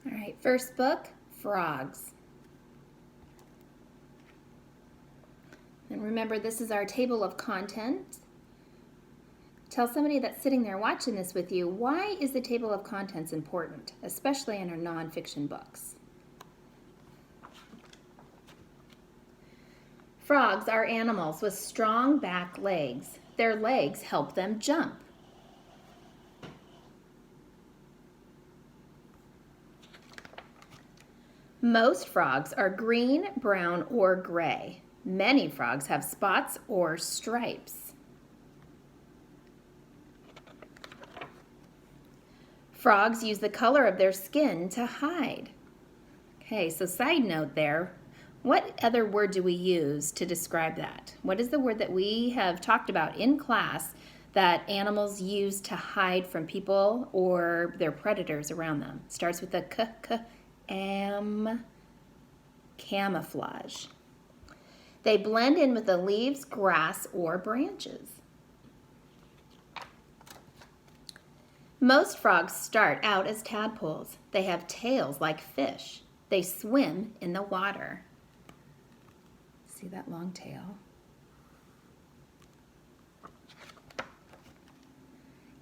All right, first book, Frogs. And remember, this is our table of contents. Tell somebody that's sitting there watching this with you, why is the table of contents important, especially in our nonfiction books? Frogs are animals with strong back legs. Their legs help them jump. Most frogs are green, brown, or gray. Many frogs have spots or stripes. Frogs use the color of their skin to hide. Okay, so side note there, what other word do we use to describe that? What is the word that we have talked about in class that animals use to hide from people or their predators around them? It starts with a camouflage. They blend in with the leaves, grass, or branches. Most frogs start out as tadpoles. They have tails like fish. They swim in the water. See that long tail?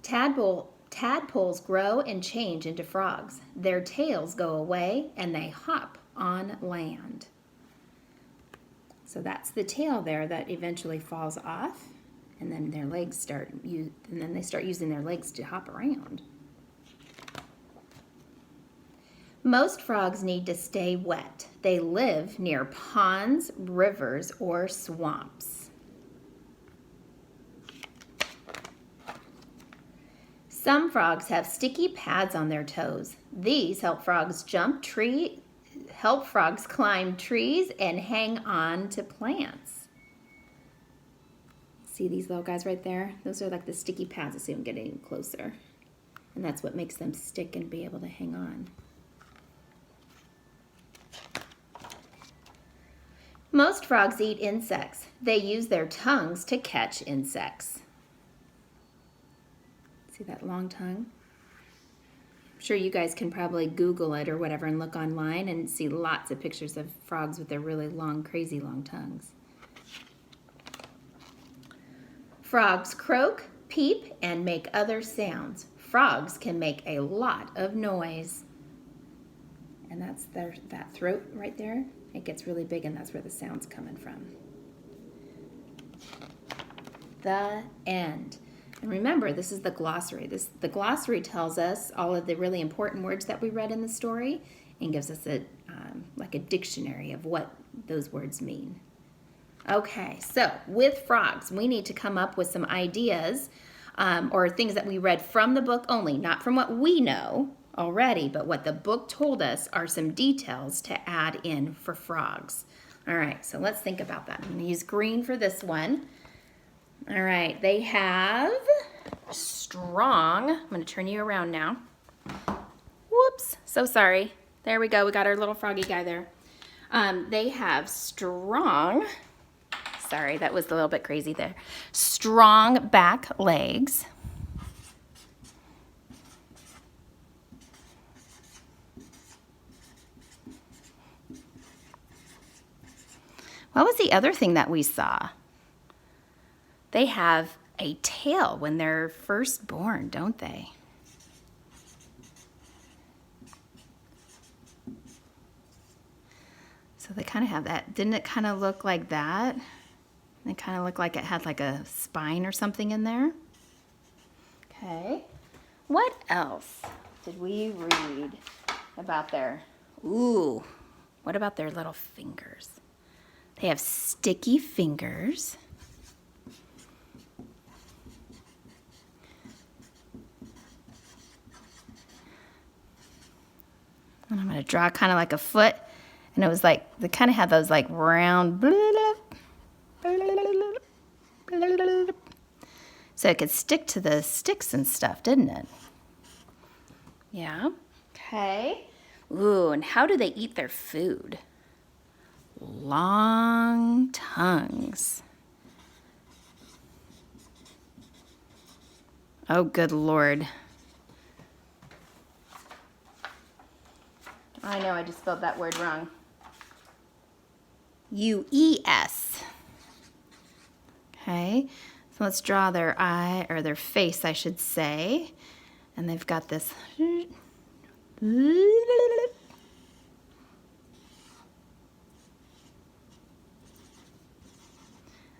Tadpoles grow and change into frogs. Their tails go away and they hop on land. So that's the tail there that eventually falls off, and then their legs start using their legs to hop around. Most frogs need to stay wet. They live near ponds, rivers, or swamps. Some frogs have sticky pads on their toes. These help frogs climb trees and hang on to plants. See these little guys right there? Those are like the sticky pads. Let's see them getting closer. And that's what makes them stick and be able to hang on. Most frogs eat insects. They use their tongues to catch insects. See that long tongue? I'm sure you guys can probably Google it or whatever and look online and see lots of pictures of frogs with their really long, crazy long tongues. Frogs croak, peep, and make other sounds. Frogs can make a lot of noise. And that's that throat right there. It gets really big, and that's where the sound's coming from. The end. And remember, this is the glossary. The glossary tells us all of the really important words that we read in the story and gives us like a dictionary of what those words mean. Okay, so with frogs, we need to come up with some ideas or things that we read from the book only, not from what we know already, but what the book told us are some details to add in for frogs. All right, so let's think about that. I'm going to use green for this one. All right, they have strong. I'm going to turn you around now. Whoops, so sorry. There we go. We got our little froggy guy there. They have strong. Sorry, that was a little bit crazy there. Strong back legs. What was the other thing that we saw? They have a tail when they're first born, don't they? So they kind of have that. Didn't it kind of look like that? It kind of looked like it had like a spine or something in there. Okay. What else did we read about what about their little fingers? They have sticky fingers. And I'm going to draw kind of like a foot. And it was like, they kind of had those like round, so it could stick to the sticks and stuff, didn't it? Yeah. Okay. Ooh, and how do they eat their food? Long tongues. Oh, good Lord. I know I just spelled that word wrong. U-E-S. Okay, so let's draw their eye, or their face, I should say. And they've got this. And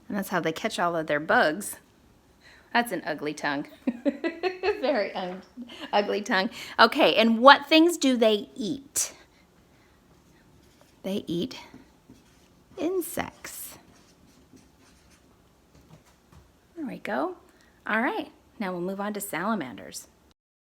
that's how they catch all of their bugs. That's an ugly tongue. Very ugly tongue. Okay, and what things do they eat? They eat insects. There we go. All right, now we'll move on to salamanders.